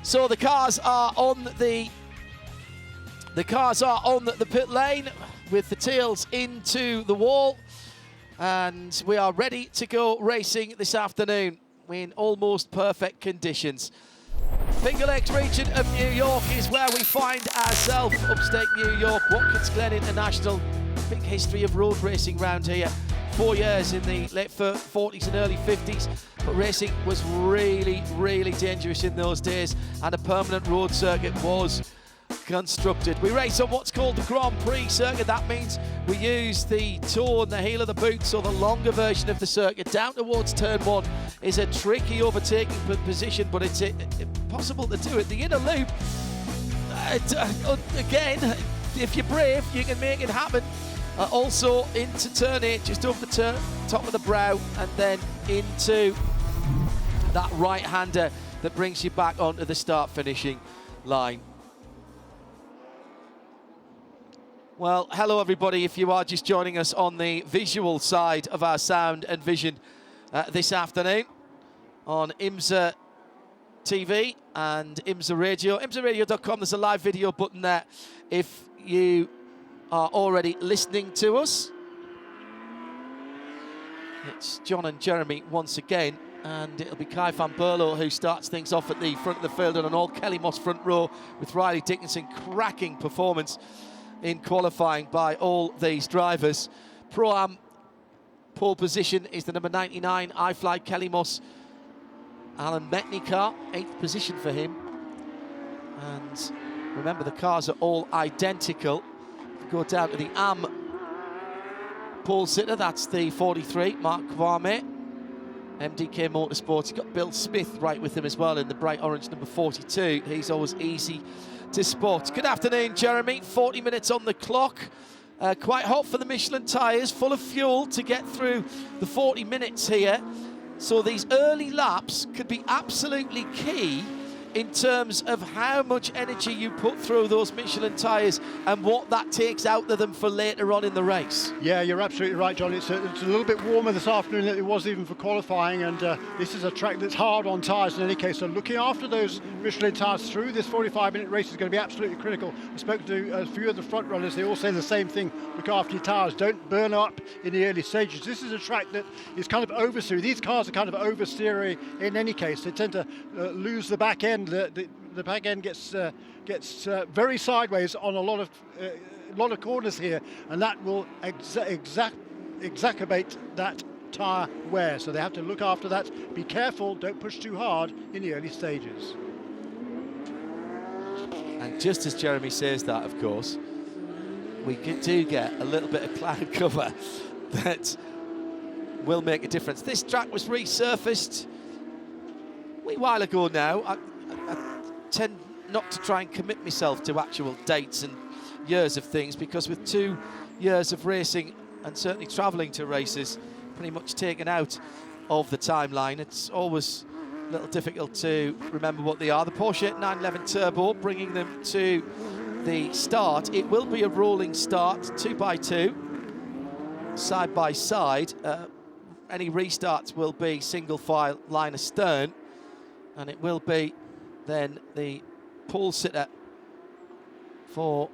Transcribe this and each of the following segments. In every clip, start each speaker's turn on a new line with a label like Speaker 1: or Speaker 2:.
Speaker 1: So the cars are on the pit lane with the tails into the wall, and we are ready to go racing this afternoon in almost perfect conditions. Finger Lakes region of New York is where we find ourselves. Upstate New York, Watkins Glen International. Big history of road racing round here. 4 years in the late 40s and early 50s, but racing was really, really dangerous in those days, and a permanent road circuit was constructed. We race on what's called the Grand Prix circuit. That means we use the toe and the heel of the boot, so the longer version of the circuit down towards turn 1 is a tricky overtaking position, but it's possible to do it. The inner loop, again, if you're brave, you can make it happen. Also into turn 8, just over the top of the brow, and then into that right-hander that brings you back onto the start-finishing line. Well, hello everybody, if you are just joining us on the visual side of our sound and vision this afternoon on IMSA TV and IMSA Radio. IMSARadio.com, there's a live video button there if you are already listening to us. It's John and Jeremy once again, and it'll be Kai van Berlo who starts things off at the front of the field on an all Kelly Moss front row with Riley Dickinson. Cracking performance in qualifying by all these drivers. Pro-Am pole position is the number 99 iFly Kelly Moss Alan Metney car, 8th position for him. And remember, the cars are all identical. Go down to the AM pole sitter, that's the 43, Mark Kwame, MDK Motorsports. You've got Bill Smith right with him as well in the bright orange number 42. He's always easy to spot. Good afternoon, Jeremy. 40 minutes on the clock. Quite hot for the Michelin tyres, full of fuel to get through the 40 minutes here. So these early laps could be absolutely key in terms of how much energy you put through those Michelin tyres and what that takes out of them for later on in the race.
Speaker 2: Yeah, you're absolutely right, John. It's a little bit warmer this afternoon than it was even for qualifying, and this is a track that's hard on tyres in any case, so looking after those Michelin tyres through this 45-minute race is going to be absolutely critical. I spoke to a few of the front runners. They all say the same thing: look after your tyres, don't burn up in the early stages. This is a track that is kind of oversteery. These cars are kind of oversteery in any case. They tend to lose the back end. The back end gets very sideways on a lot of corners here, and that will exacerbate that tyre wear. So they have to look after that. Be careful, don't push too hard in the early stages.
Speaker 1: And just as Jeremy says that, of course, we do get a little bit of cloud cover that will make a difference. This track was resurfaced a wee while ago now. I tend not to try and commit myself to actual dates and years of things, because with 2 years of racing and certainly travelling to races pretty much taken out of the timeline, it's always a little difficult to remember what they are. The Porsche 911 Turbo bringing them to the start. It will be a rolling start, 2x2, side by side. Any restarts will be single file line astern, and it will be then the pole sitter for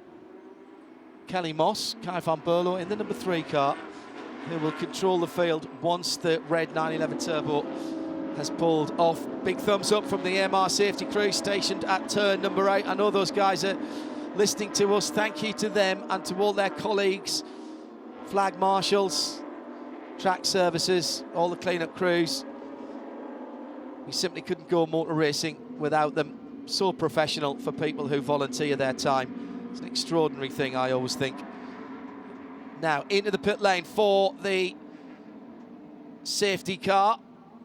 Speaker 1: Kelly Moss, Kai van Berlo, in the number 3 car, who will control the field once the red 911 Turbo has pulled off. Big thumbs up from the AMR safety crew stationed at turn number 8. I know those guys are listening to us. Thank you to them and to all their colleagues, flag marshals, track services, all the clean-up crews. We simply couldn't go motor racing without them. So professional for people who volunteer their time. It's an extraordinary thing, I always think. Now into the pit lane for the safety car.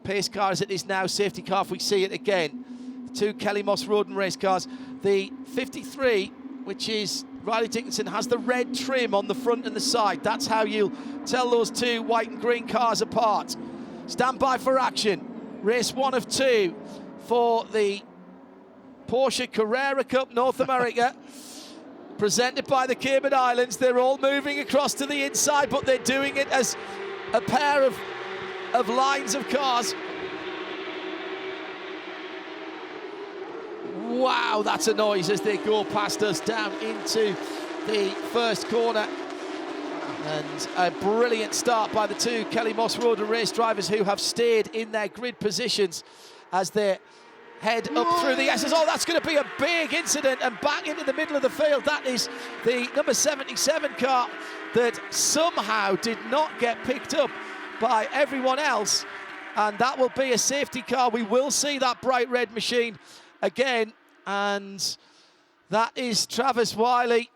Speaker 1: Pace car as it is now, safety car if we see it again. The 2 Kelly Moss Road and Race cars. The 53, which is Riley Dickinson, has the red trim on the front and the side. That's how you'll tell those 2 white and green cars apart. Stand by for action. Race 1 of 2 for the Porsche Carrera Cup North America, presented by the Cayman Islands. They're all moving across to the inside, but they're doing it as a pair of lines of cars. wow, that's a noise as they go past us down into the first corner. And a brilliant start by the two Kelly Moss Road race drivers who have stayed in their grid positions as they head up through the S's. Oh, that's going to be a big incident, and back into the middle of the field. That is the number 77 car that somehow did not get picked up by everyone else, and that will be a safety car. We will see that bright red machine again, and that is Travis Wiley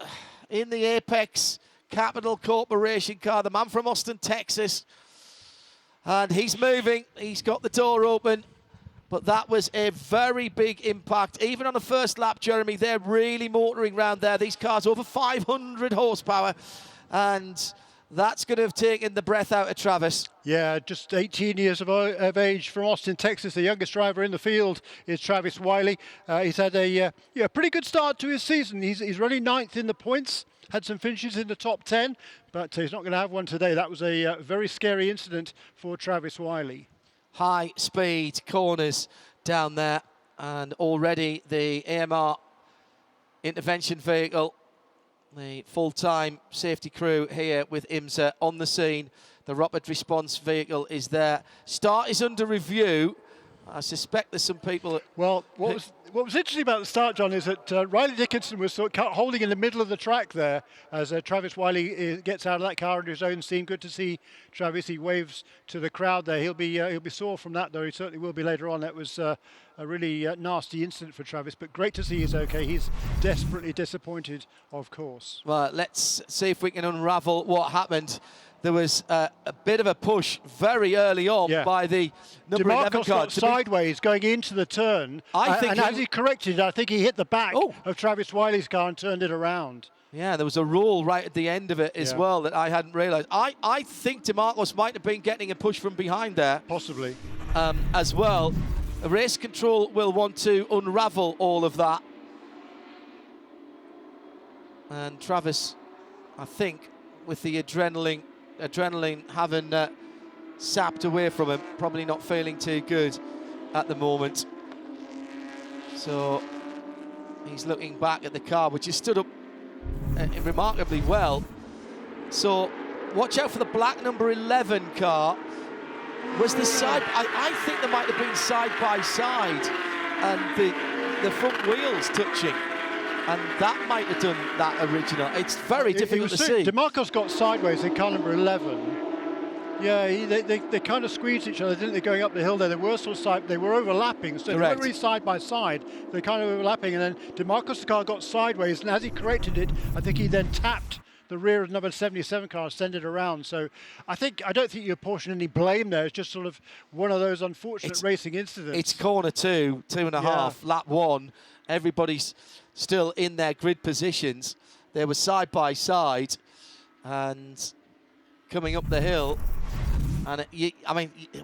Speaker 1: in the Apex Capital Corporation car, the man from Austin, Texas. And he's moving, he's got the door open, but that was a very big impact. Even on the first lap, Jeremy, they're really motoring around there. These cars over 500 horsepower, and that's going to have taken the breath out of Travis.
Speaker 2: Yeah, just 18 years of age from Austin, Texas. The youngest driver in the field is Travis Wiley. He's had a pretty good start to his season. He's running 9th in the points. Had some finishes in the top 10, but he's not going to have one today. That was a very scary incident for Travis Wiley.
Speaker 1: High speed corners down there, and already the AMR intervention vehicle, the full-time safety crew here with IMSA on the scene. The rapid response vehicle is there. Start is under review. I suspect there's some people...
Speaker 2: Well, what was interesting about the start, John, is that Riley Dickinson was sort of holding in the middle of the track there as Travis Wiley gets out of that car into his own scene. Good to see Travis. He waves to the crowd there. He'll be sore from that, though. He certainly will be later on. That was a really nasty incident for Travis, but great to see he's okay. He's desperately disappointed, of course.
Speaker 1: Well, let's see if we can unravel what happened. There was a bit of a push very early on by the number 11 car.
Speaker 2: DeMarcos got sideways going into the turn, and as he corrected it, I think he hit the back of Travis Wiley's car and turned it around.
Speaker 1: Yeah, there was a roll right at the end of it as well that I hadn't realised. I think DeMarcos might have been getting a push from behind there.
Speaker 2: Possibly.
Speaker 1: As well. Race control will want to unravel all of that. And Travis, I think, with the adrenaline having sapped away from him, probably not feeling too good at the moment. So he's looking back at the car, which has stood up remarkably well. So watch out for the black number 11 car. Was the side? I think there might have been side by side, and the front wheels touching. And that might have done that original. It's very difficult to see.
Speaker 2: DeMarcos got sideways in car number 11. Yeah, they kind of squeezed each other, didn't they, going up the hill there? They were sort of they were overlapping, so they weren't really side by side. They're kind of overlapping, and then DeMarcos' car got sideways, and as he corrected it, I think he then tapped the rear of number 77 car and sent it around. So I don't think you apportion any blame there. It's just sort of one of those unfortunate racing incidents.
Speaker 1: It's corner 2.5, lap 1. Everybody's still in their grid positions. They were side by side and coming up the hill. And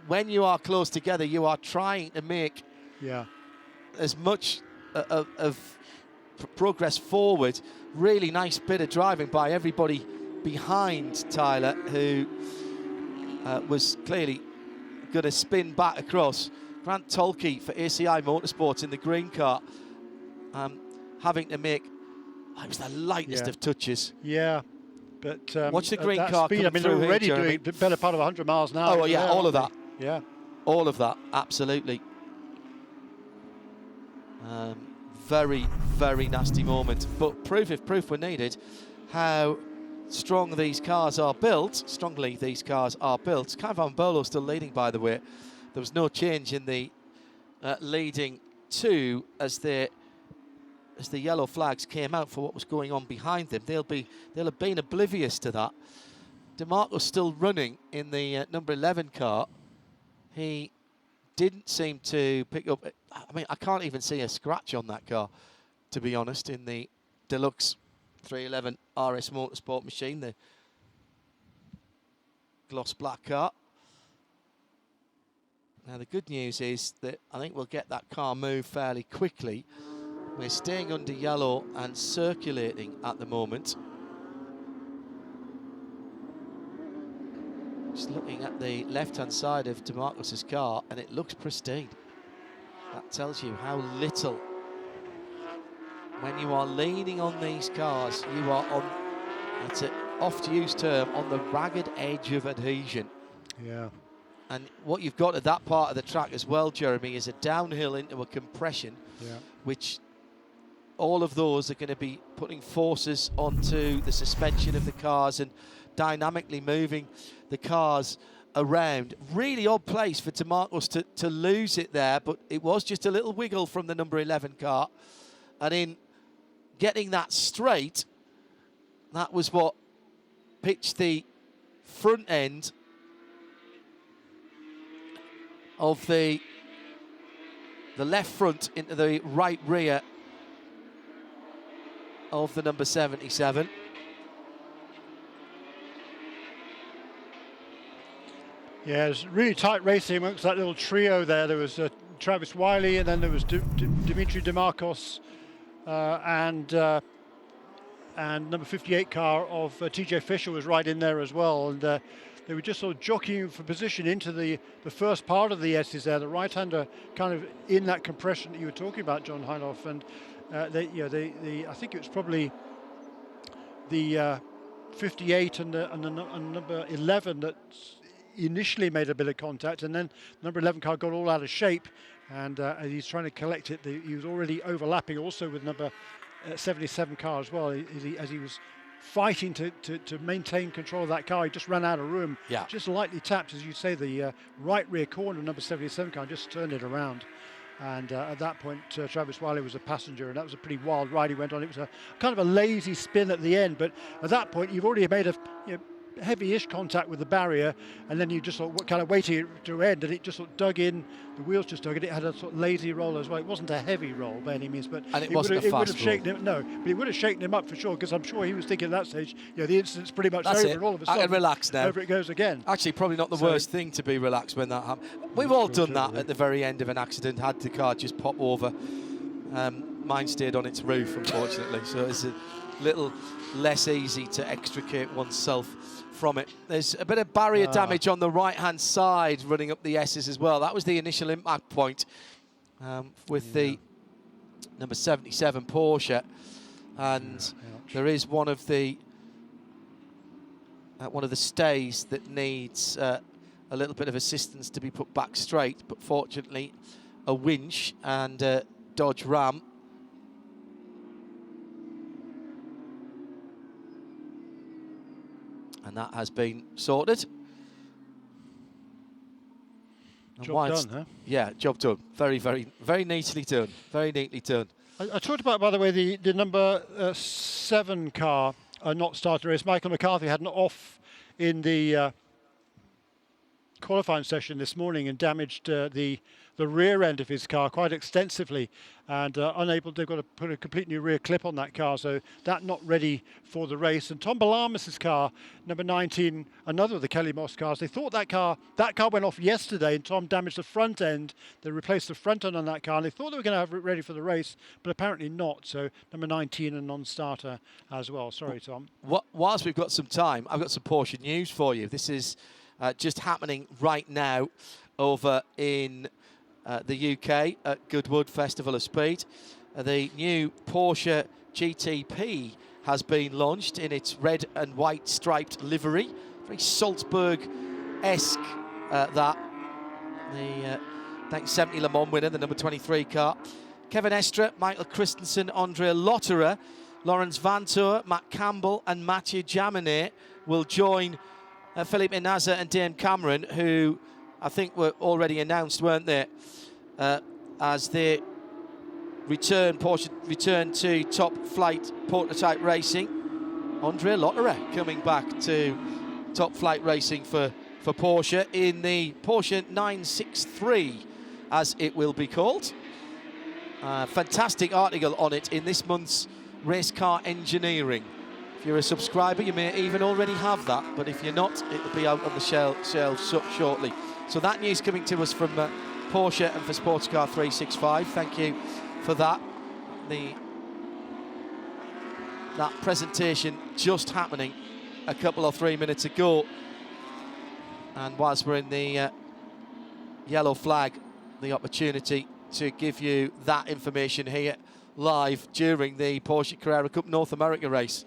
Speaker 1: when you are close together, you are trying to make as much of progress forward. Really nice bit of driving by everybody behind Tyler, who was clearly going to spin back across. Grant Tolke for ACI Motorsports in the green car, having to make, it was the lightest of touches.
Speaker 2: Yeah, but
Speaker 1: watch the green car
Speaker 2: speed,
Speaker 1: come through
Speaker 2: they're already
Speaker 1: here,
Speaker 2: doing the better part of 100 miles an hour.
Speaker 1: Oh, yeah, all of that.
Speaker 2: Yeah.
Speaker 1: All of that, absolutely. Very, very nasty moment. But proof, if proof were needed, how strong these cars are built, strongly these cars are built. Kyle Bolo still leading, by the way. There was no change in the leading two as the yellow flags came out for what was going on behind them. They'll have been oblivious to that. DeMarco's still running in the number 11 car. He didn't seem to pick up. I can't even see a scratch on that car, to be honest, in the Deluxe 311 RS Motorsport machine, the gloss black car. Now, the good news is that I think we'll get that car moved fairly quickly. We're staying under yellow and circulating at the moment. Just looking at the left-hand side of DeMarcos's car, and it looks pristine. That tells you how little when you are leaning on these cars, you are on, that's an oft-used term, on the ragged edge of adhesion.
Speaker 2: Yeah.
Speaker 1: And what you've got at that part of the track as well, Jeremy, is a downhill into a compression, which all of those are going to be putting forces onto the suspension of the cars and dynamically moving the cars around. Really odd place for DeMarcos to lose it there, but it was just a little wiggle from the number 11 car. And in getting that straight, that was what pitched the front end of the left front into the right rear of the number 77.
Speaker 2: Yeah, it was really tight racing amongst that little trio there. There was Travis Wiley, and then there was Dimitri DeMarcos, and number 58 car of TJ Fisher was right in there as well. And they were just sort of jockeying for position into the first part of the S's there. The right-hander kind of in that compression that you were talking about, John Heinhoff, and I think it was probably the 58 and number 11 that initially made a bit of contact, and then number 11 car got all out of shape, and he's trying to collect it. He was already overlapping also with number 77 car as well. As he was fighting to maintain control of that car, he just ran out of room.
Speaker 1: Yeah.
Speaker 2: Just lightly tapped, as you say, the right rear corner of number 77 car, just turned it around. And at that point, Travis Wiley was a passenger, and that was a pretty wild ride he went on. It was a kind of a lazy spin at the end, but at that point, you've already made a heavy-ish contact with the barrier, and then you just sort of kind of waiting to end, and it just sort of dug in. The wheels just dug in. It had a sort of lazy roll as well. It wasn't a heavy roll by any means, but
Speaker 1: and it wasn't a fast roll.
Speaker 2: Shaken him, no, but it would have shaken him up for sure, because I'm sure he was thinking at that stage, the incident's pretty much over. And all of a sudden,
Speaker 1: I can relax now.
Speaker 2: Over it goes again.
Speaker 1: Actually, probably not the worst thing to be relaxed when that happens. We've all done that at the very end of an accident. Had the car just pop over. Mine stayed on its roof, unfortunately, so it's a little less easy to extricate oneself from it. There's a bit of barrier damage on the right-hand side running up the S's as well. That was the initial impact point with the number 77 Porsche, and there is one of the stays that needs a little bit of assistance to be put back straight, but fortunately a winch and a Dodge Ram and that has been sorted.
Speaker 2: Job done, huh?
Speaker 1: Yeah, job done. Very, very, very neatly done. Very neatly done.
Speaker 2: I talked about, by the way, the number 7 car not started the race. Michael McCarthy had an off in the qualifying session this morning and damaged the rear end of his car quite extensively, and they've got to put a complete new rear clip on that car, so that not ready for the race. And Tom Balamas' car, number 19, another of the Kelly Moss cars, they thought that car went off yesterday, and Tom damaged the front end. They replaced the front end on that car, and they thought they were going to have it ready for the race, but apparently not. So number 19, a non-starter as well. Sorry, Tom.
Speaker 1: Whilst we've got some time, I've got some Porsche news for you. This is just happening right now over in the UK at Goodwood Festival of Speed. The new Porsche GTP has been launched in its red and white striped livery. Very Salzburg-esque that. The 1970 Le Mans winner, the number 23 car. Kevin Estre, Michael Christensen, Andrea Lotterer, Lawrence Vantour, Matt Campbell and Mathieu Jaminet will join Felipe Nasr and Dame Cameron, who I think were already announced, weren't they? As they Porsche return to top flight prototype racing. Andrea Lotterer coming back to top flight racing for Porsche in the Porsche 963, as it will be called. Fantastic article on it in this month's Race Car Engineering. If you're a subscriber, you may even already have that, but if you're not, it'll be out on the shelves shortly. So that news coming to us from Porsche and for Sports Car 365. Thank you for that. That presentation just happening a couple or 3 minutes ago. And whilst we're in the yellow flag, the opportunity to give you that information here live during the Porsche Carrera Cup North America race.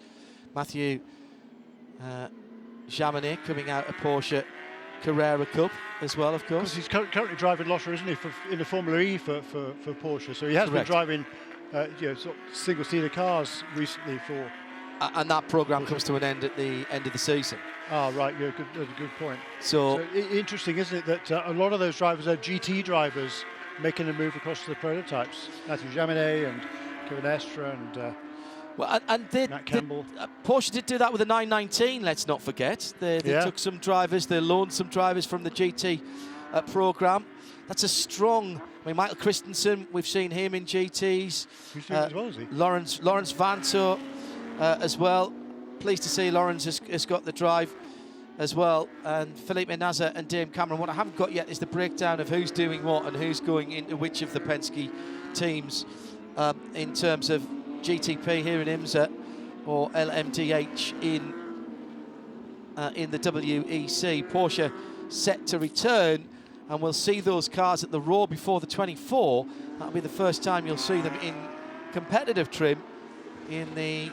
Speaker 1: Mathieu Jaminet coming out of Porsche Carrera Cup as well, of course.
Speaker 2: Because he's currently driving Lotter, isn't he, in the Formula E for Porsche. So he has been driving sort of single-seater cars recently for...
Speaker 1: And that programme comes to an end at the end of the season.
Speaker 2: Ah, right, yeah, that's a good point.
Speaker 1: So
Speaker 2: interesting, isn't it, that a lot of those drivers are GT drivers making a move across to the prototypes. Mathieu Jaminet and Kevin Estre and Matt Campbell.
Speaker 1: Porsche did do that with the 919, let's not forget. They took some drivers, they loaned some drivers from the GT programme. That's a strong... I mean, Michael Christensen, we've seen him in GTs.
Speaker 2: Who's doing as well, is he?
Speaker 1: Lawrence Vanto as well. Pleased to see Lawrence has got the drive as well. And Felipe Nasr and Dame Cameron. What I haven't got yet is the breakdown of who's doing what and who's going into which of the Penske teams in terms of GTP here in IMSA or LMDH in the WEC. Porsche set to return, and we'll see those cars at the Raw before the 24. That'll be the first time you'll see them in competitive trim in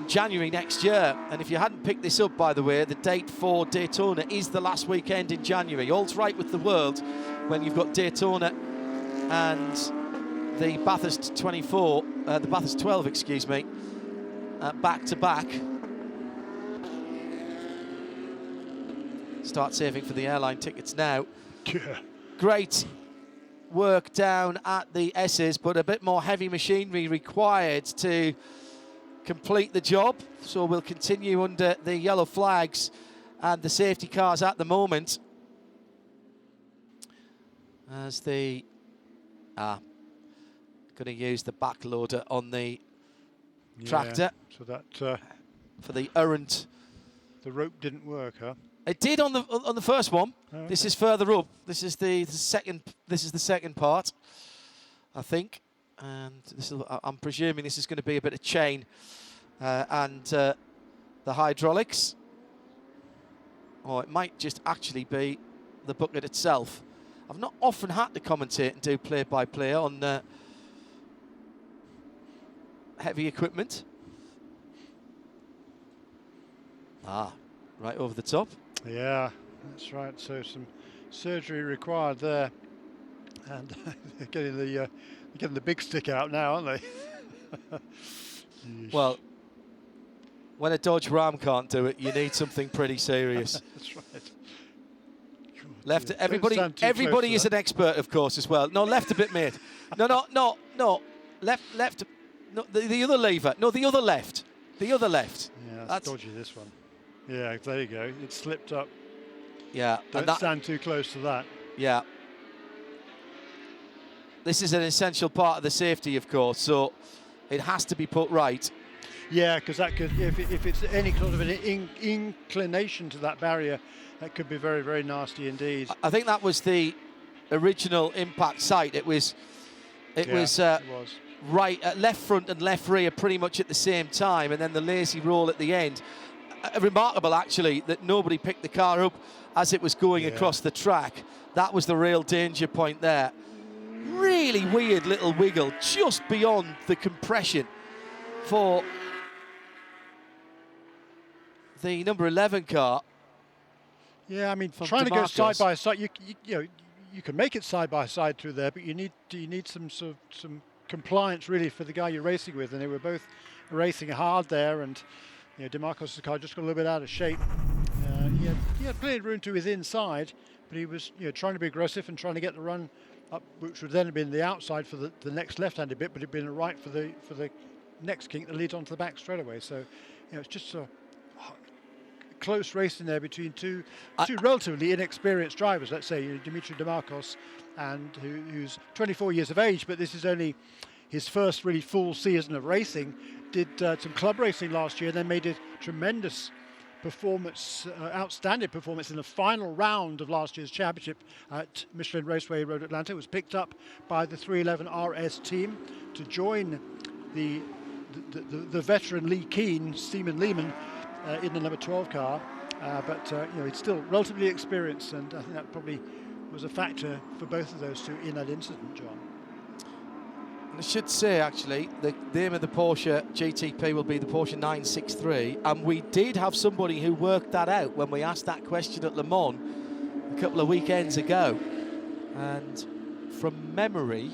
Speaker 1: January next year. And if you hadn't picked this up, by the way, the date for Daytona is the last weekend in January. All's right with the world when you've got Daytona and the Bathurst 24, the Bathurst 12, excuse me, back to back. Start saving for the airline tickets now.
Speaker 2: Yeah.
Speaker 1: Great work down at the S's, but a bit more heavy machinery required to complete the job. So we'll continue under the yellow flags and the safety cars at the moment. As the going to use the back loader on the tractor.
Speaker 2: So that
Speaker 1: for the errant.
Speaker 2: The rope didn't work, huh?
Speaker 1: It did on the first one.
Speaker 2: Oh, okay.
Speaker 1: This is further up. This is the second. This is the second part, I think. And this is, I'm presuming this is going to be a bit of chain and the hydraulics. Or it might just actually be the bucket itself. I've not often had to commentate and do play-by-play on heavy equipment. Right over the top.
Speaker 2: Yeah, that's right. So some surgery required there, and they're getting the big stick out now, aren't they?
Speaker 1: Well, when a Dodge Ram can't do it, you need something pretty serious.
Speaker 2: That's right.
Speaker 1: Left. Everybody is an expert, of course, as well. No, left a bit, mate. No. Left. No, the other lever. No, the other left. The other left.
Speaker 2: Yeah, that's dodgy, this one. Yeah, there you go. It slipped up.
Speaker 1: Yeah.
Speaker 2: Don't stand too close to that.
Speaker 1: Yeah. This is an essential part of the safety, of course, so it has to be put right.
Speaker 2: Yeah, because that could, if it's any sort of an inclination to that barrier, that could be very, very nasty indeed.
Speaker 1: I think that was the original impact site. It was right, left front and left rear pretty much at the same time, and then the lazy roll at the end. Remarkable, actually, that nobody picked the car up as it was going across the track. That was the real danger point there. Really weird little wiggle just beyond the compression for the number 11 car.
Speaker 2: Yeah, I mean, trying to go side by side, you can make it side by side through there, but you need some compliance really for the guy you're racing with, and they were both racing hard there, and DeMarcos' car just got a little bit out of shape. He had plenty of room to his inside, but he was trying to be aggressive and trying to get the run up, which would then have been the outside for the next left-handed bit, but it'd been a right for the next kink that leads onto the back straight away. So it's just a close racing there between two relatively inexperienced drivers. Let's say Dimitri DeMarcos, and who's 24 years of age, but this is only his first really full season of racing. Did some club racing last year, then made a tremendous performance, outstanding performance in the final round of last year's championship at Michelin Raceway Road Atlanta. It was picked up by the 311 RS team to join the veteran Lee Keen, Steeman Lehman, in the number 12 car. But he's still relatively experienced, and I think that probably was a factor for both of those two in that incident, John.
Speaker 1: I should say, actually, the name of the Porsche GTP will be the Porsche 963, and we did have somebody who worked that out when we asked that question at Le Mans a couple of weekends ago. And from memory,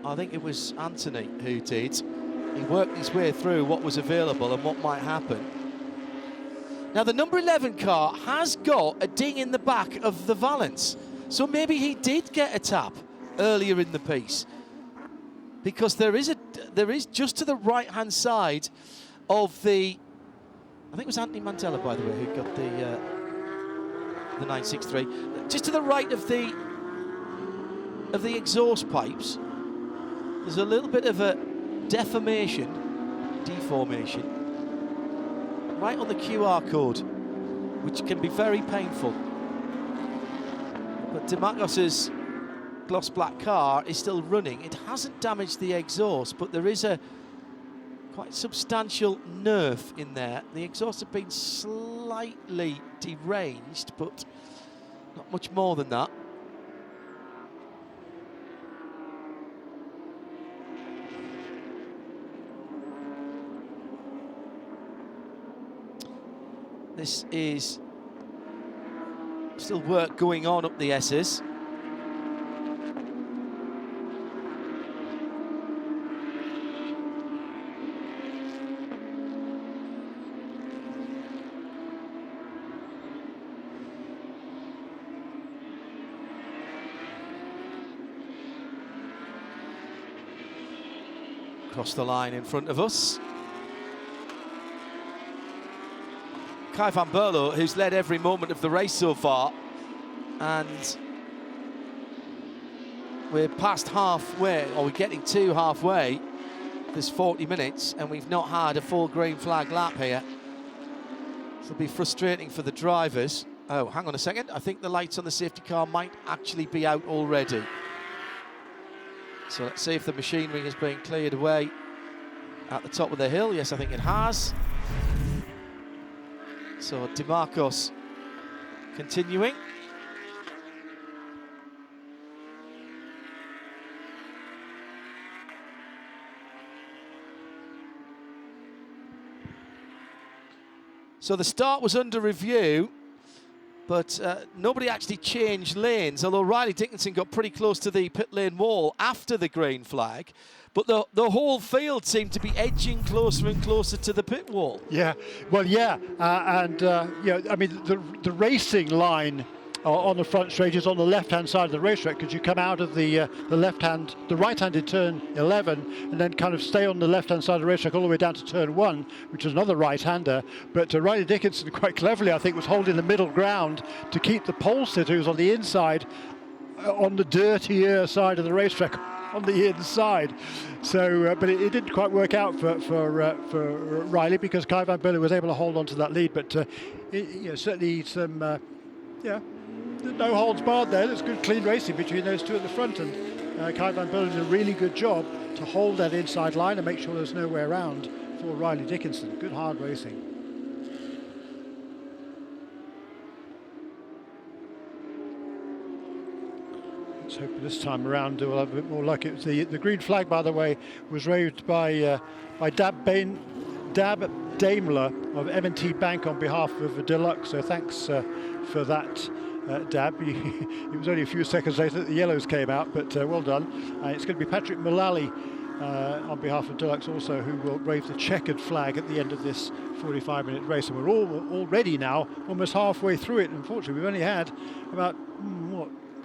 Speaker 1: I think it was Anthony who did. He worked his way through what was available and what might happen. Now, the number 11 car has got a ding in the back of the valance, so maybe he did get a tap earlier in the piece, because there is just to the right-hand side of the, I think it was Anthony Mandela, by the way, who got the 963, just to the right of the exhaust pipes. There's a little bit of a deformation, right on the QR code, which can be very painful. But DeMarcos's gloss black car is still running. It hasn't damaged the exhaust, but there is a quite substantial nerf in there. The exhaust have been slightly deranged, but not much more than that. This is still work going on up the S's. Across the line in front of us. Kai van Berlo, who's led every moment of the race so far, and we're past halfway, or we're getting to halfway. There's 40 minutes, and we've not had a full green flag lap here. It'll be frustrating for the drivers. Oh, hang on a second. I think the lights on the safety car might actually be out already. So let's see if the machinery is being cleared away at the top of the hill. Yes, I think it has. So DeMarcos continuing. So the start was under review, but nobody actually changed lanes, although Riley Dickinson got pretty close to the pit lane wall after the green flag. But the whole field seemed to be edging closer and closer to the pit wall. Yeah,
Speaker 2: well, yeah, yeah. I mean, the racing line on the front straight is on the left-hand side of the racetrack, because you come out of the right-handed turn 11, and then kind of stay on the left-hand side of the racetrack all the way down to turn 1, which is another right-hander. But Riley Dickinson, quite cleverly, I think, was holding the middle ground to keep the pole sitter, who's on the inside, on the dirtier side of the racetrack, on the inside. So, but it didn't quite work out for Riley, because Kai van Berlo was able to hold on to that lead. But certainly some, no holds barred there. There's good clean racing between those two at the front, and Kai van Berlo did a really good job to hold that inside line and make sure there's no way around for Riley Dickinson. Good hard racing. Let's hope this time around we'll have a bit more luck. It was the green flag, by the way, was waved by Dab Daimler of M&T Bank on behalf of Deluxe. So thanks for that, Dab. It was only a few seconds later that the yellows came out, but well done. It's going to be Patrick Mullally on behalf of Deluxe also, who will wave the checkered flag at the end of this 45-minute race. And we're already now almost halfway through it. Unfortunately, we've only had about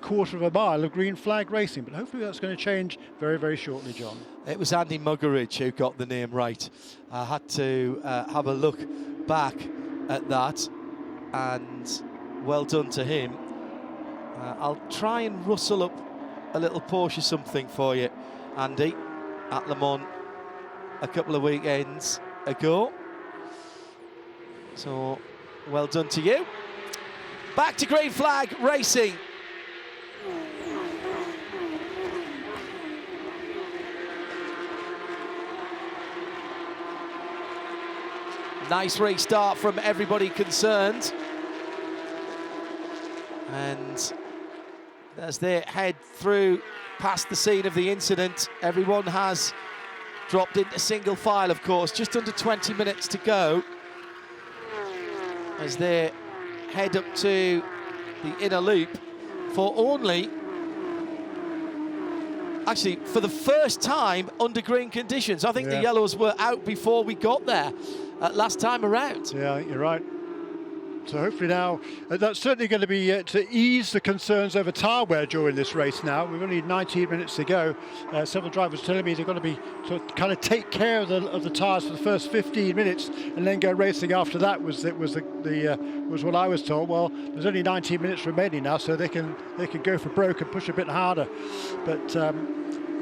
Speaker 2: quarter of a mile of green flag racing, but hopefully that's going to change very, very shortly, John.
Speaker 1: It was Andy Muggeridge who got the name right. I had to have a look back at that, and well done to him. I'll try and rustle up a little Porsche something for you, Andy, at Le Mans a couple of weekends ago. So well done to you. Back to green flag racing. Nice restart from everybody concerned. And as they head through past the scene of the incident. Everyone has dropped into single file, of course. Just under 20 minutes to go as they head up to the inner loop for only, actually, for the first time under green conditions. I think the yellows were out before we got there last time around.
Speaker 2: Yeah, you're right. So hopefully now, that's certainly going to be to ease the concerns over tyre wear during this race now. We've only 19 minutes to go. Several drivers telling me they're going to be to kind of take care of the tyres for the first 15 minutes and then go racing after that was what I was told. Well, there's only 19 minutes remaining now, so they can go for broke and push a bit harder. But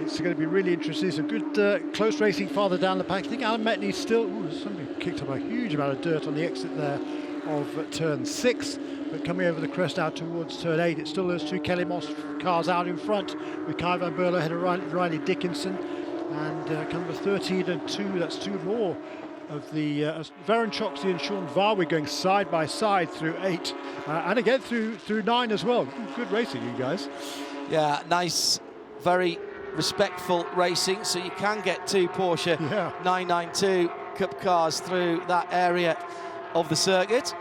Speaker 2: it's going to be really interesting. Some good close racing farther down the pack. I think Alan Metney's still... somebody kicked up a huge amount of dirt on the exit there of turn 6, but coming over the crest out towards turn 8, it's still those two Kelly Moss cars out in front with Kai van Berlo ahead of Riley Dickinson, and number 13 and 2, that's two more of the Varun Choksi and Sean Varwy going side by side through 8 and again through 9 as well. Good racing, you guys.
Speaker 1: Yeah, nice, very respectful racing, so you can get two Porsche 992 Cup cars through that area of the circuit.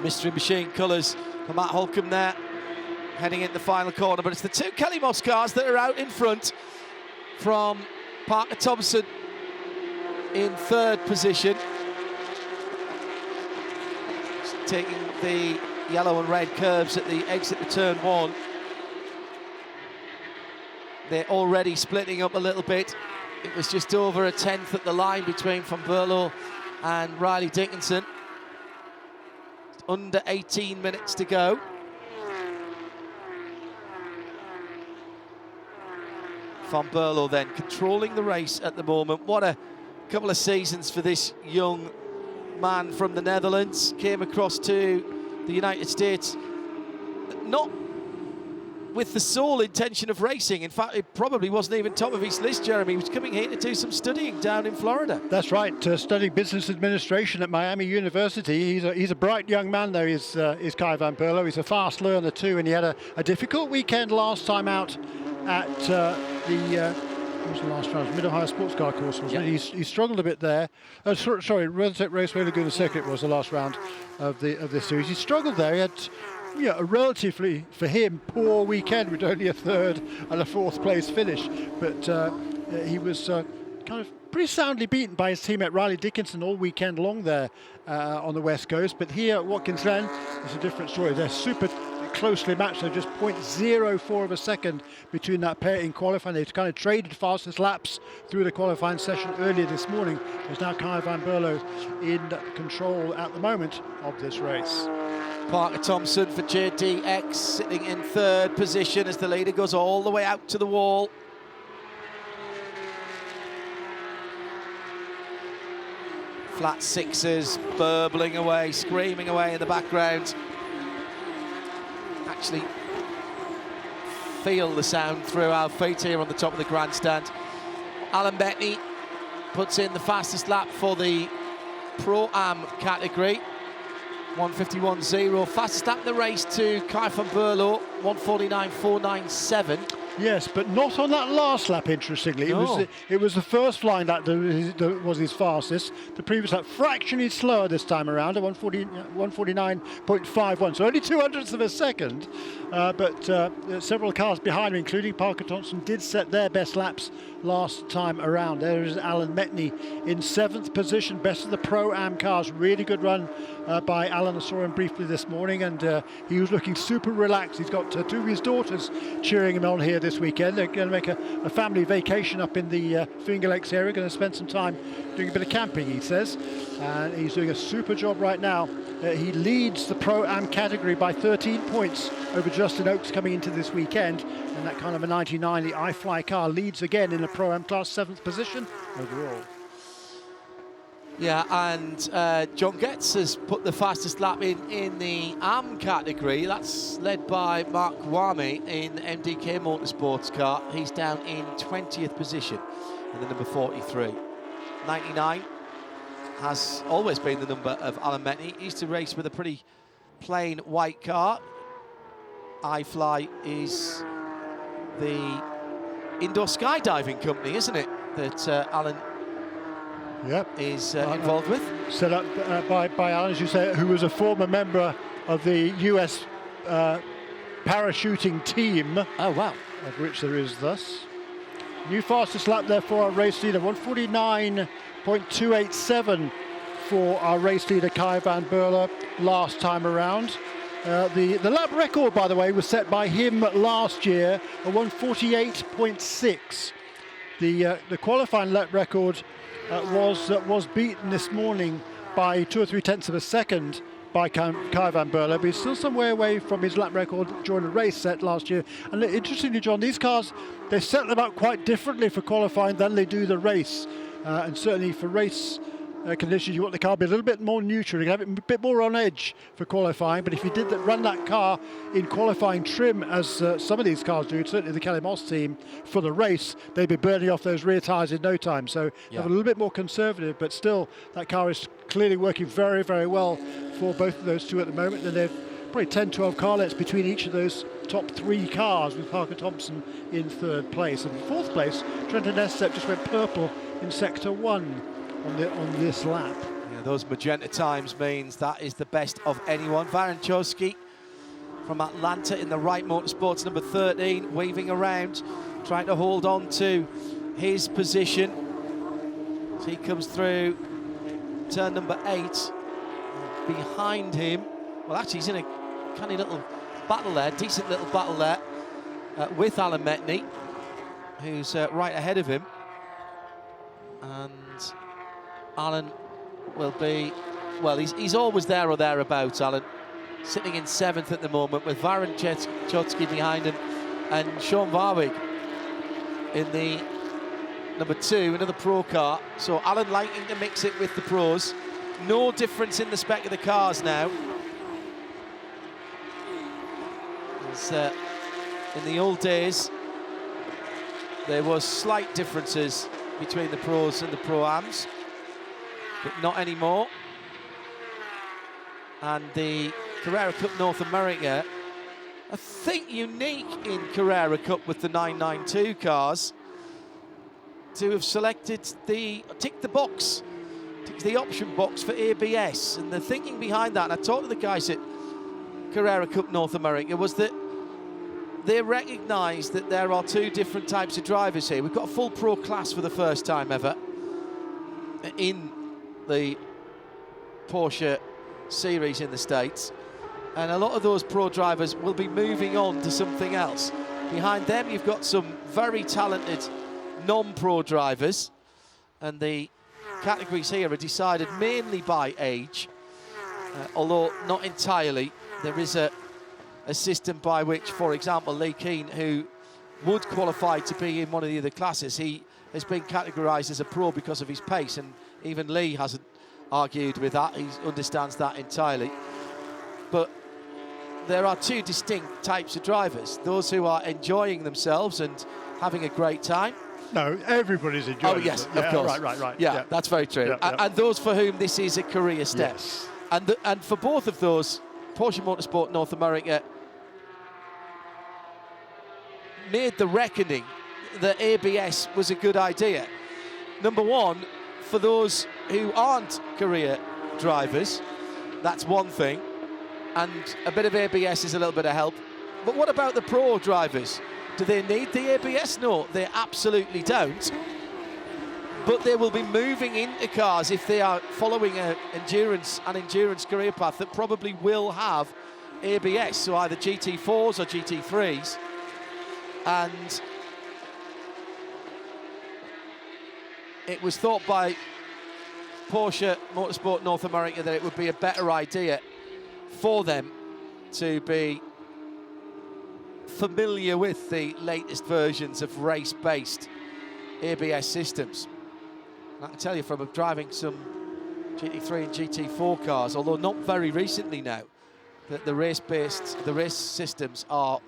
Speaker 1: Mystery Machine colours for Matt Holcomb there, heading into the final corner, but it's the two Kelly Moss cars that are out in front from Parker Thompson in 3rd position. Just taking the yellow and red curves at the exit of turn 1. They're already splitting up a little bit. It was just over a 10th at the line between Van Berlo and Riley Dickinson. Under 18 minutes to go. Van Berlo then controlling the race at the moment. What a couple of seasons for this young man from the Netherlands. Came across to the United States, not with the sole intention of racing. In fact, it probably wasn't even top of his list, Jeremy. He was coming here to do some studying down in Florida. That's
Speaker 2: right, studying business administration at Miami University. He's a bright young man, though, is Kai van Berlo. He's a fast learner, too, and he had a difficult weekend last time out at what was the last round? Mid-Ohio Sports Car course, wasn't it? He struggled a bit there. Sorry, WeatherTech Raceway Laguna Circuit was the last round of this series. He struggled there. He had a relatively, for him, poor weekend with only a 3rd and a 4th place finish. But he was kind of pretty soundly beaten by his teammate Riley Dickinson all weekend long there on the West Coast. But here at Watkins Glen, it's a different story. They're super closely matched. They're just 0.04 of a second between that pair in qualifying. They've kind of traded fastest laps through the qualifying session earlier this morning. There's now Kai van Berlo in control at the moment of this race.
Speaker 1: Parker Thompson for JDX sitting in 3rd position as the leader goes all the way out to the wall. Flat 6s burbling away, screaming away in the background. Actually feel the sound through our feet here on the top of the grandstand. Alan Bettany puts in the fastest lap for the Pro-Am category. 1:51.0, fastest lap in the race to Kai van Berlo, 1:49.497.
Speaker 2: Yes, but not on that last lap, interestingly. No. It was the first line that was his fastest. The previous lap, fractionally slower this time around at 1:49.51, so only 0.02 of a second. But several cars behind him, including Parker Thompson, did set their best laps last time around. There is Alan Metney in 7th position, best of the Pro-Am cars. Really good run by Alan. I saw him briefly this morning, and he was looking super relaxed. He's got 2 of his daughters cheering him on here this weekend. They're going to make a family vacation up in the Finger Lakes area, going to spend some time doing a bit of camping, he says. And he's doing a super job right now. He leads the Pro-Am category by 13 points over Justin Oakes coming into this weekend. And that kind of a 99, the iFly car leads again in the Pro-Am class, 7th position overall.
Speaker 1: Yeah, and John Getz has put the fastest lap in the AM category. That's led by Mark Kwame in the MDK Motorsports car. He's down in 20th position in the number 43. 99 has always been the number of Alan Metney. He used to race with a pretty plain white car. iFly is the indoor skydiving company, isn't it, that Alan is involved with?
Speaker 2: Set up by Alan, as you say, who was a former member of the US parachuting team.
Speaker 1: Oh, wow.
Speaker 2: Of which there is thus. New fastest lap there for our race leader, 149.287 for our race leader Kai van Berle last time around. The lap record, by the way, was set by him last year, a 148.6. The qualifying lap record was beaten this morning by 2 or 3 tenths of a second by Kai van Berle, but he's still some way away from his lap record during a race set last year. And interestingly, John, these cars, they set them up quite differently for qualifying than they do the race. And certainly for race conditions, you want the car to be a little bit more neutral, you have it a bit more on edge for qualifying. But if you did run that car in qualifying trim, as some of these cars do, certainly the Kelly Moss team, for the race, they'd be burning off those rear tyres in no time. So have a little bit more conservative, but still that car is clearly working very, very well for both of those two at the moment. And they've probably 10-12 car lengths between each of those top 3 cars, with Parker Thompson in 3rd place. And 4th place, Trenton Estep just went purple in sector 1 on this lap.
Speaker 1: Yeah, those magenta times means that is the best of anyone. Varenchowski from Atlanta in the Wright Motorsports number 13, weaving around, trying to hold on to his position. So he comes through turn number 8. Behind him, well, actually he's in a canny little battle there, decent little battle there with Alan Metney, who's right ahead of him. And Alan will be, well, he's always there or thereabouts, Alan. Sitting in 7th at the moment with Varenchowski behind him and Sean Warwick in the number 2, another pro car. So Alan liking to mix it with the pros. No difference in the spec of the cars now. As, in the old days, there was slight differences between the pros and the pro-ams, but not anymore. And the Carrera Cup North America, I think unique in Carrera Cup with the 992 cars, to have selected ticked the box, ticked the option box for ABS. And the thinking behind that, and I talked to the guys at Carrera Cup North America, was that they recognise that there are 2 different types of drivers here. We've got a full pro class for the first time ever in the Porsche series in the States. And a lot of those pro drivers will be moving on to something else. Behind them, you've got some very talented non-pro drivers. And the categories here are decided mainly by age, although not entirely. There is a system by which, for example, Lee Keane, who would qualify to be in one of the other classes, he has been categorised as a pro because of his pace, and even Lee hasn't argued with that. He understands that entirely. But there are 2 distinct types of drivers: those who are enjoying themselves and having a great time.
Speaker 2: No, everybody's enjoying it.
Speaker 1: Oh, yes, of course.
Speaker 2: Right.
Speaker 1: Yeah, that's very true. And those for whom this is a career step.
Speaker 2: Yes.
Speaker 1: And for both of those, Porsche Motorsport North America made the reckoning that ABS was a good idea. Number one, for those who aren't career drivers, that's one thing, and a bit of ABS is a little bit of help. But what about the pro drivers? Do they need the ABS? No, they absolutely don't. But they will be moving into cars if they are following an endurance career path that probably will have ABS, so either GT4s or GT3s. And it was thought by Porsche Motorsport North America that it would be a better idea for them to be familiar with the latest versions of race-based ABS systems. And I can tell you from driving some GT3 and GT4 cars, although not very recently now, that the race systems are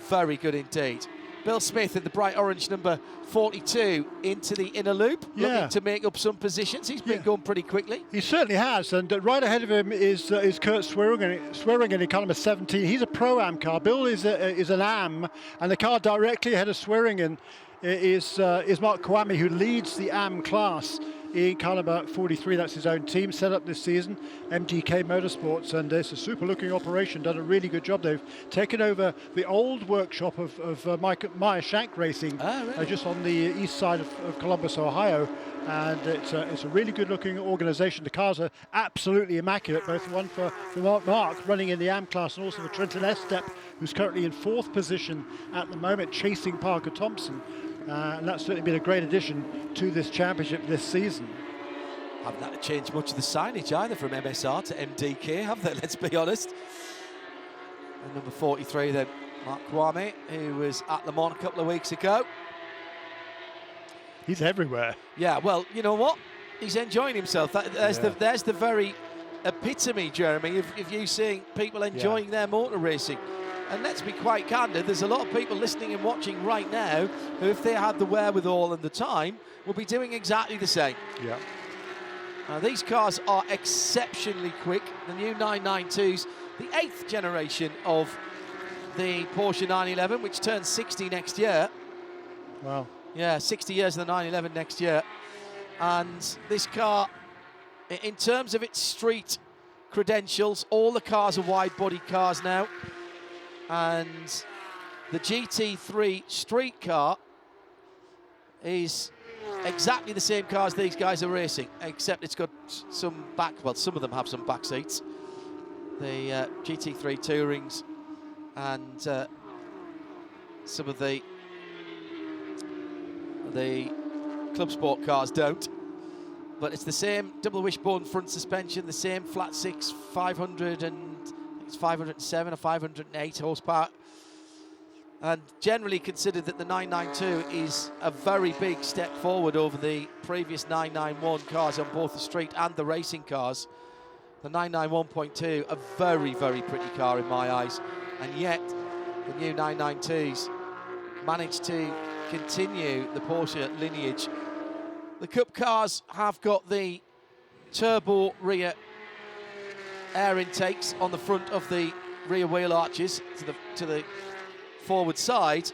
Speaker 1: very good indeed. Bill Smith in the bright orange number 42 into the inner loop, looking to make up some positions. He's been going pretty quickly.
Speaker 2: He certainly has, and right ahead of him is Kurt Swearingen in car number 17. He's a Pro-Am car. Bill is an Am, and the car directly ahead of Swearingen is Mark Kwame, who leads the Am class in car number 43. That's his own team set up this season, MGK Motorsports, and it's a super looking operation, done a really good job. They've taken over the old workshop of Meyer Shank Racing, just on the east side of Columbus, Ohio, and it's a really good looking organization. The cars are absolutely immaculate, both one for Mark running in the Am class and also for Trenton Estep, who's currently in 4th position at the moment, chasing Parker Thompson. And that's certainly been a great addition to this championship this season.
Speaker 1: Haven't had to change much of the signage either from MSR to MDK, have they? Let's be honest. And number 43 then, Mark Kwame, who was at Le Mans a couple of weeks ago.
Speaker 2: He's everywhere. Yeah,
Speaker 1: well, you know what? He's enjoying himself. There's the very epitome, Jeremy, of you seeing people enjoying their motor racing. And let's be quite candid, there's a lot of people listening and watching right now who, if they had the wherewithal and the time, will be doing exactly the same.
Speaker 2: Yeah.
Speaker 1: These cars are exceptionally quick. The new 992s, the 8th generation of the Porsche 911, which turns 60 next year.
Speaker 2: Wow.
Speaker 1: Yeah, 60 years of the 911 next year. And this car, in terms of its street credentials, all the cars are wide-body cars now. And the GT3 street car is exactly the same cars these guys are racing, except it's got some some of them have some back seats. The GT3 Tourings and some of the Club Sport cars don't. But it's the same double wishbone front suspension, the same flat 6 507 or 508 horsepower, and generally considered that the 992 is a very big step forward over the previous 991 cars on both the street and the racing cars. The 991.2, a very, very pretty car in my eyes, and yet the new 992s managed to continue the Porsche lineage. The Cup cars have got the turbo rear air intakes on the front of the rear wheel arches to the forward side,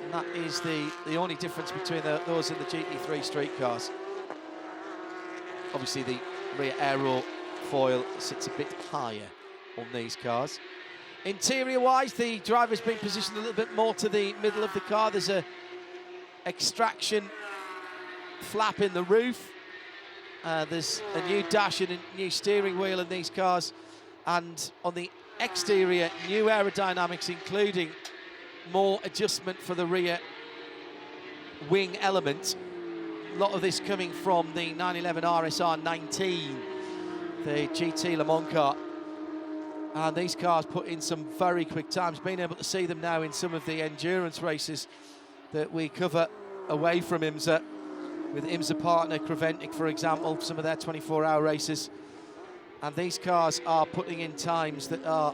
Speaker 1: and that is the only difference between those and the GT3 street cars. Obviously the rear aero foil sits a bit higher on these cars. Interior wise, the driver's been positioned a little bit more to the middle of the car. There's a extraction flap in the roof. There's a new dash and a new steering wheel in these cars, and on the exterior, new aerodynamics, including more adjustment for the rear wing element. A lot of this coming from the 911 RSR 19, the GT Le Mans car. And these cars put in some very quick times. Being able to see them now in some of the endurance races that we cover away from IMSA, with IMSA partner Creventic, for example, some of their 24-hour races. And these cars are putting in times that are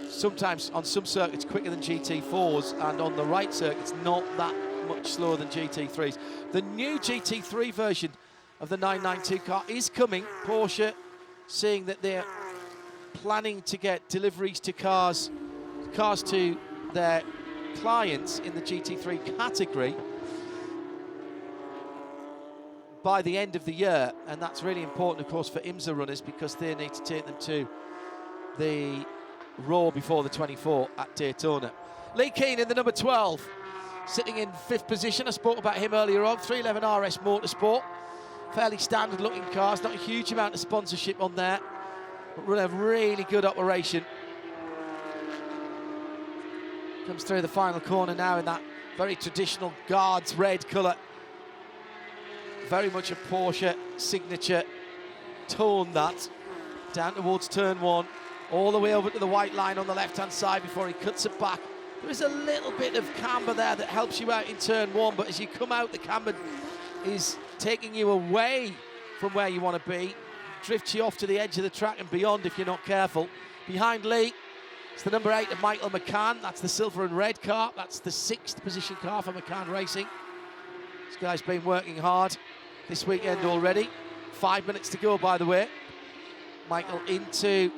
Speaker 1: sometimes on some circuits quicker than GT4s, and on the right circuits not that much slower than GT3s. The new GT3 version of the 992 car is coming. Porsche seeing that they're planning to get deliveries to cars to their clients in the GT3 category by the end of the year, and that's really important, of course, for IMSA runners, because they need to take them to the Raw before the 24 at Daytona. Lee Keane in the number 12, sitting in 5th position. I spoke about him earlier on. 311 RS Motorsport, fairly standard looking cars, not a huge amount of sponsorship on there, but run a really good operation. Comes through the final corner now in that very traditional Guards red colour. Very much a Porsche signature tone, that. Down towards turn 1, all the way over to the white line on the left-hand side before he cuts it back. There is a little bit of camber there that helps you out in turn 1, but as you come out, the camber is taking you away from where you want to be, drifts you off to the edge of the track and beyond if you're not careful. Behind Lee, It's the number 8 of Michael McCann. That's the silver and red car. That's the 6th position car for McCann Racing. This guy's been working hard this weekend already. 5 minutes to go, by the way. Michael into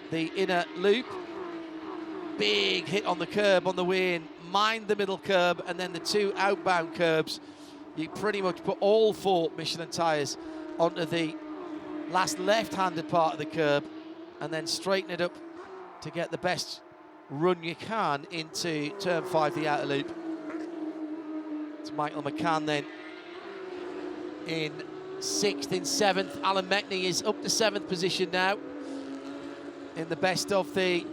Speaker 1: the inner loop. Big hit on the curb on the way in. Mind the middle curb, and then the 2 outbound curbs. You pretty much put all 4 Michelin tyres onto the last left-handed part of the curb and then straighten it up to get the best run you can into turn 5, the outer loop. It's Michael McCann then in 6th. In 7th, Alan Metney is up to 7th position now in the best of the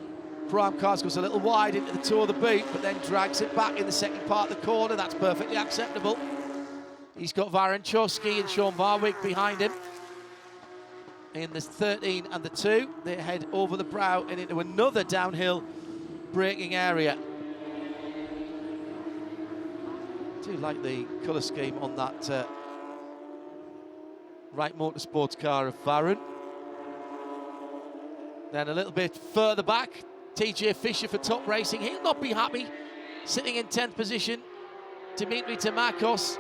Speaker 1: Pro-Am cars. Goes a little wide into the toe of the boot, but then drags it back in the second part of the corner. That's perfectly acceptable. He's got Varun Chosky and Sean Barwick behind him. In the 13 and the 2, they head over the brow and into another downhill braking area. I do like the colour scheme on that Wright Motorsports car of Varun. Then a little bit further back, TJ Fisher for Top Racing. He'll not be happy sitting in 10th position. Dimitri Tamakos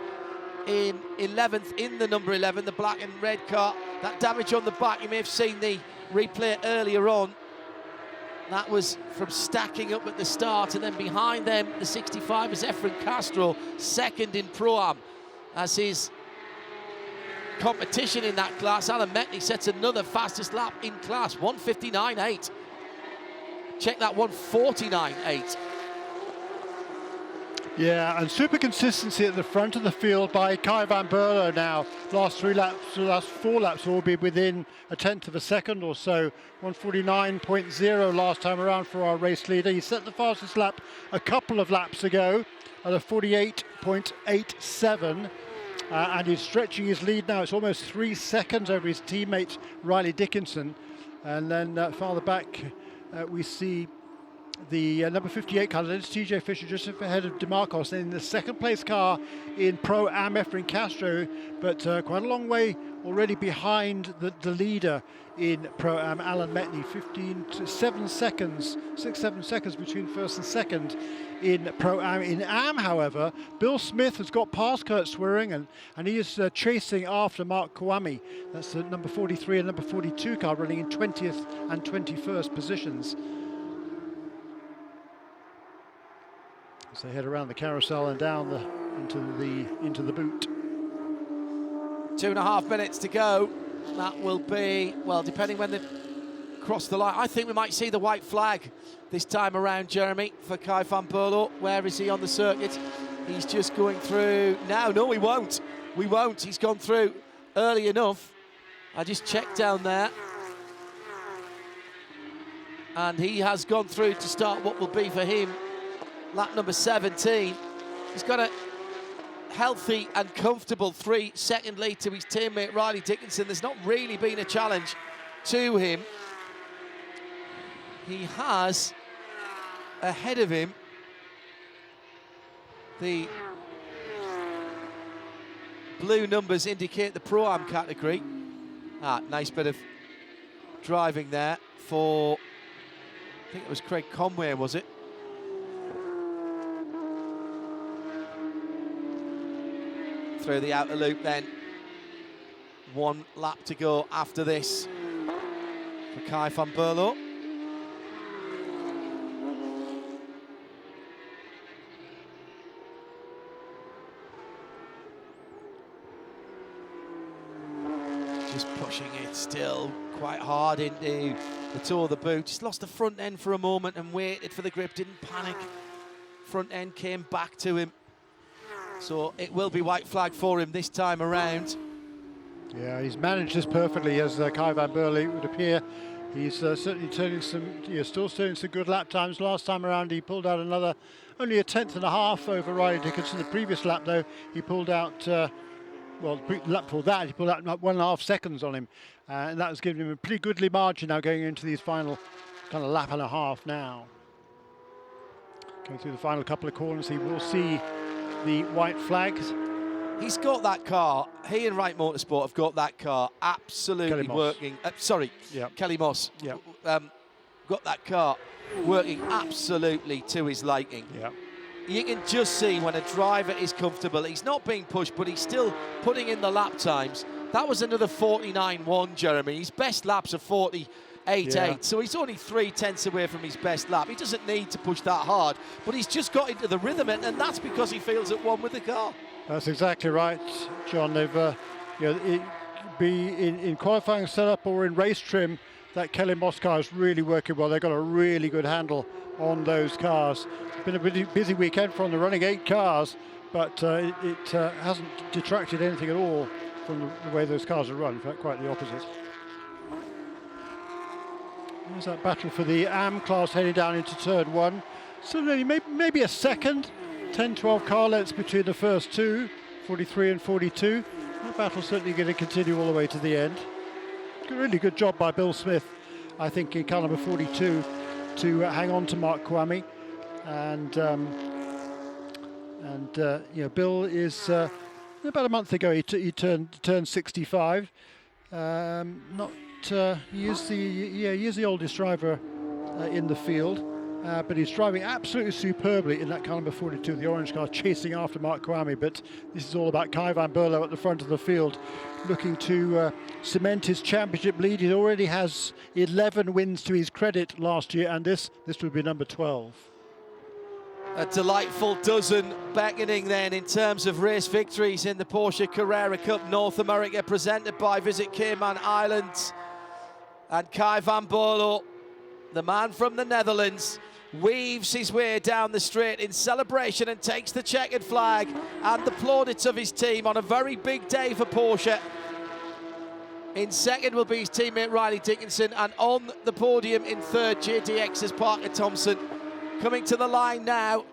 Speaker 1: in 11th, in the number 11, the black and red car. That damage on the back, you may have seen the replay earlier on. That was from stacking up at the start, and then behind them, the 65 is Efren Castro, 2nd in Pro-Am. As his competition in that class, Alan Metney sets another fastest lap in class, 1:59.8. Check that, 1:49.8.
Speaker 2: Yeah, and super consistency at the front of the field by Kai van Berlo now. Last 4 laps will be within a 1/10 of a second or so. 1:49.0 last time around for our race leader. He set the fastest lap a couple of laps ago at a 48.87. And he's stretching his lead now. It's almost 3 seconds over his teammate Riley Dickinson. And then farther back, we see the number 58 car, that's TJ Fisher, just ahead of DeMarcos. Then in the 2nd place car in Pro-Am, Efren Castro, but quite a long way already behind the leader in Pro-Am, Alan Metney. 7 seconds between 1st and 2nd in Pro-Am. In Am, however, Bill Smith has got past Kurt Swearing, and he is chasing after Mark Kawami. That's the number 43 and number 42 car, running in 20th and 21st positions. As they head around the carousel and down into the boot.
Speaker 1: 2.5 minutes to go. That will be, well, depending when they cross the line. I think we might see the white flag this time around, Jeremy, for Kai van Berlo. Where is he on the circuit? He's just going through now. No, we won't. We won't. He's gone through early enough. I just checked down there. And he has gone through to start what will be for him lap number 17. He's got a healthy and comfortable 3-second lead to his teammate Riley Dickinson. There's not really been a challenge to him. He has ahead of him the blue numbers indicate the Pro-Am category. Nice bit of driving there for, I think it was Craig Conway, was it? Through the outer loop then. 1 lap to go after this for Kai van Berlo. Just pushing it still quite hard into the toe of the boot. Just lost the front end for a moment and waited for the grip, didn't panic. Front end came back to him. So it will be white flag for him this time around.
Speaker 2: Yeah, he's managed this perfectly, as Kai van Berlo, it would appear. He's certainly turning still turning some good lap times. Last time around he pulled out only a 1/10 and a half over Riley Dickinson. The previous lap though, he pulled out, lap before that, he pulled out 1.5 seconds on him. And that was giving him a pretty goodly margin now going into these final kind of lap and a half now. Going through the final couple of corners, he will see the white flags.
Speaker 1: He's got that car. He and Wright Motorsport have got that car absolutely working. Kelly Moss.
Speaker 2: Yeah.
Speaker 1: got that car working absolutely to his liking.
Speaker 2: Yeah.
Speaker 1: You can just see when a driver is comfortable, he's not being pushed, but he's still putting in the lap times. That was another 49.1, Jeremy. His best laps are 48.8, so he's only 0.3 away from his best lap. He doesn't need to push that hard, but he's just got into the rhythm, and that's because he feels at one with the car.
Speaker 2: That's exactly right, John. They've, in qualifying setup or in race trim, that Kelly Moss car is really working well. They've got a really good handle on those cars. It's been a really busy weekend for them. They're running 8 cars, but it hasn't detracted anything at all from the way those cars are run. In fact, quite the opposite. There's that battle for the AM class heading down into turn 1. So maybe a second, 10-12 car lengths between the first two, 43 and 42. That battle's certainly going to continue all the way to the end. Really good job by Bill Smith, I think, in car number 42 to hang on to Mark Kwame. And Bill is about a month ago he turned 65. He is the oldest driver in the field, but he's driving absolutely superbly in that car number 42, the orange car, chasing after Mark Kwame. But this is all about Kai van Berlo at the front of the field, looking to cement his championship lead. He already has 11 wins to his credit last year, and this would be number 12.
Speaker 1: A delightful dozen beckoning then in terms of race victories in the Porsche Carrera Cup North America, presented by Visit Cayman Islands. And Kai van Berlo, the man from the Netherlands, weaves his way down the straight in celebration and takes the checkered flag and the plaudits of his team on a very big day for Porsche. In second will be his teammate Riley Dickinson, and on the podium in third, JDX's Parker Thompson. Coming to the line now,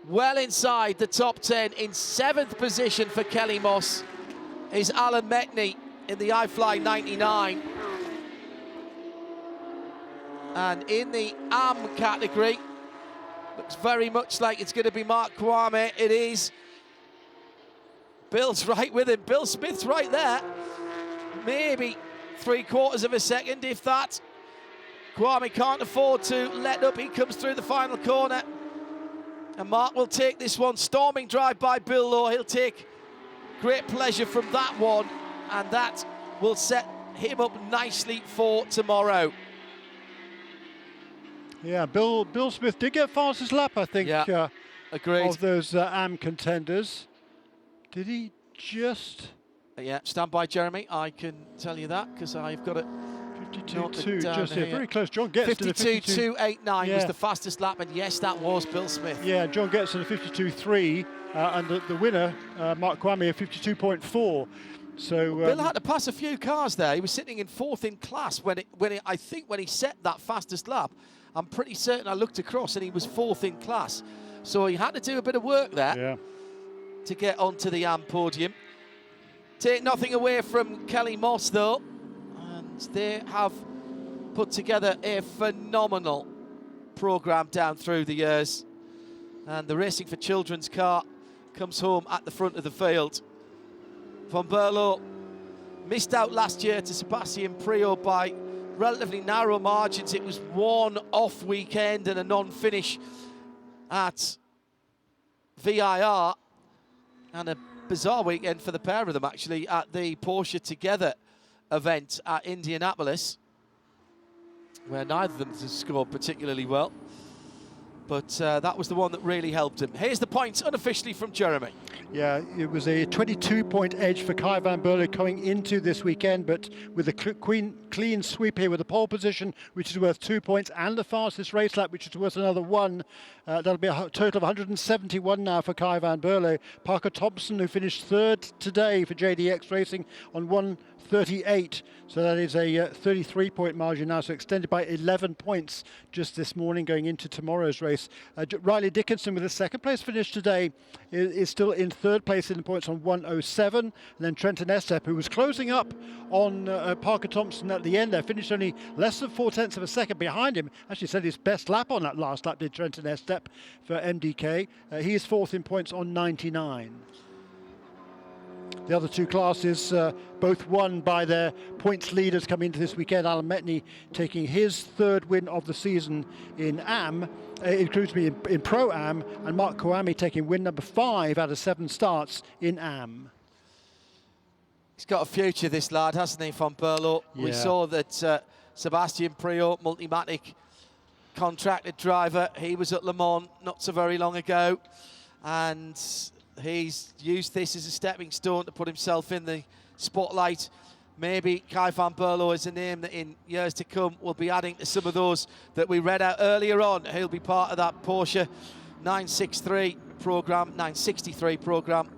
Speaker 1: well inside the top 10, in 7th position for Kelly Moss is Alan Metney in the iFly 99. And in the AM category, looks very much like it's going to be Mark Kwame. It is. Bill's right with him. Bill Smith's right there. Maybe 3/4 of a second, if that. Kwame can't afford to let up. He comes through the final corner. And Mark will take this one. Storming drive by Bill Lowe. He'll take great pleasure from that one. And that will set him up nicely for tomorrow.
Speaker 2: Yeah, Bill Smith did get fastest lap, I think,
Speaker 1: agreed.
Speaker 2: of those AM contenders. Did he just...
Speaker 1: Yeah, stand by, Jeremy. I can tell you that because I've got it.
Speaker 2: 52.2, just here. Very close. John gets to the
Speaker 1: 52.289 was the fastest lap, and yes, that was Bill Smith.
Speaker 2: Yeah, John gets to the 52.3, and the winner, Mark Kwame, 52.4. So
Speaker 1: Bill had to pass a few cars there. He was sitting in 4th in class when he set that fastest lap. I'm pretty certain I looked across and he was 4th in class. So he had to do a bit of work there to get onto the AM podium. Take nothing away from Kelly Moss, though. And they have put together a phenomenal programme down through the years. And the Racing for Children's car comes home at the front of the field. Van Berlo missed out last year to Sebastian Prix by relatively narrow margins. It was one off weekend and a non-finish at VIR, and a bizarre weekend for the pair of them actually at the Porsche Together event at Indianapolis, where neither of them has scored particularly well. But that was the one that really helped him. Here's the points unofficially from Jeremy.
Speaker 2: Yeah, it was a 22-point edge for Kai van Berlo coming into this weekend, but with a clean sweep here with a pole position, which is worth 2 points, and the fastest race lap, which is worth another 1. That'll be a total of 171 now for Kai van Berlo. Parker Thompson, who finished 3rd today for JDX Racing on 1:38. So that is a 33-point margin now, so extended by 11 points just this morning going into tomorrow's race. Riley Dickinson with a 2nd place finish today is still in 3rd place in the points on 1:07. And then Trenton Estep, who was closing up on Parker Thompson at the end there, finished only less than 0.4 of a second behind him. Actually set his best lap on that last lap, did Trenton Estep for MDK. He is 4th in points on 99. The other two classes both won by their points leaders coming into this weekend. Alan Metni taking his third win of the season in in Pro-Am, and Mark Kwame taking win number 5 out of 7 starts in Am.
Speaker 1: He's got a future, this lad, hasn't he, Van Berlo?
Speaker 2: Yeah.
Speaker 1: We saw that Sebastian Prix, Multimatic contracted driver, he was at Le Mans not so very long ago, and he's used this as a stepping stone to put himself in the spotlight. Maybe Kai van Berlo is a name that in years to come will be adding to some of those that we read out earlier on. He'll be part of that Porsche 963 programme, 963 programme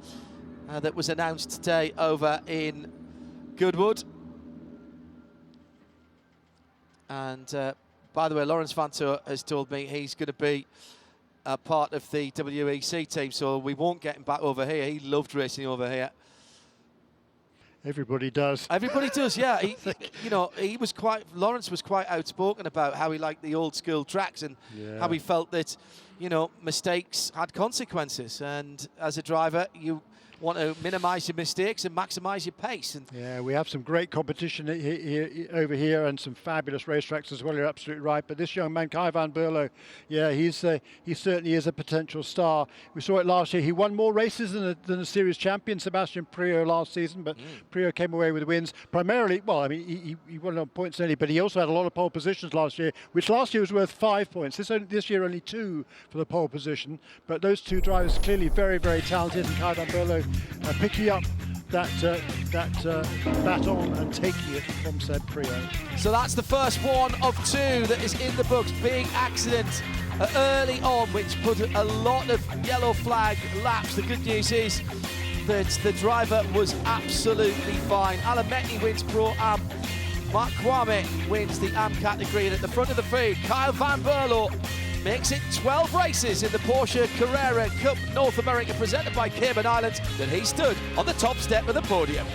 Speaker 1: that was announced today over in Goodwood. And by the way, Lawrence Vantour has told me he's going to be part of the WEC team, so we won't get him back over here. He loved racing over here.
Speaker 2: Everybody does.
Speaker 1: Everybody does, yeah. Lawrence was quite outspoken about how he liked the old school tracks and how he felt that, mistakes had consequences. And as a driver, you want to minimise your mistakes and maximise your pace. And
Speaker 2: yeah, we have some great competition over here and some fabulous racetracks as well. You're absolutely right. But this young man, Kai van Berlo, yeah, he certainly is a potential star. We saw it last year. He won more races than the series champion, Sebastian Prix, last season. But Prix came away with wins primarily. Well, I mean, he won on points only, but he also had a lot of pole positions last year, which last year was worth 5 points. This year only 2 for the pole position. But those two drivers clearly very, very talented, and Kai van Berlo picking up that baton and taking it from Seb Prix.
Speaker 1: So that's the first one of 2 that is in the books. Big accident early on, which put a lot of yellow flag laps. The good news is that the driver was absolutely fine. Alan Metni wins Pro-Am. Mark Kwame wins the Am category. And at the front of the field, Kyle van Berlo makes it 12 races in the Porsche Carrera Cup North America presented by Cayman Islands, that he stood on the top step of the podium.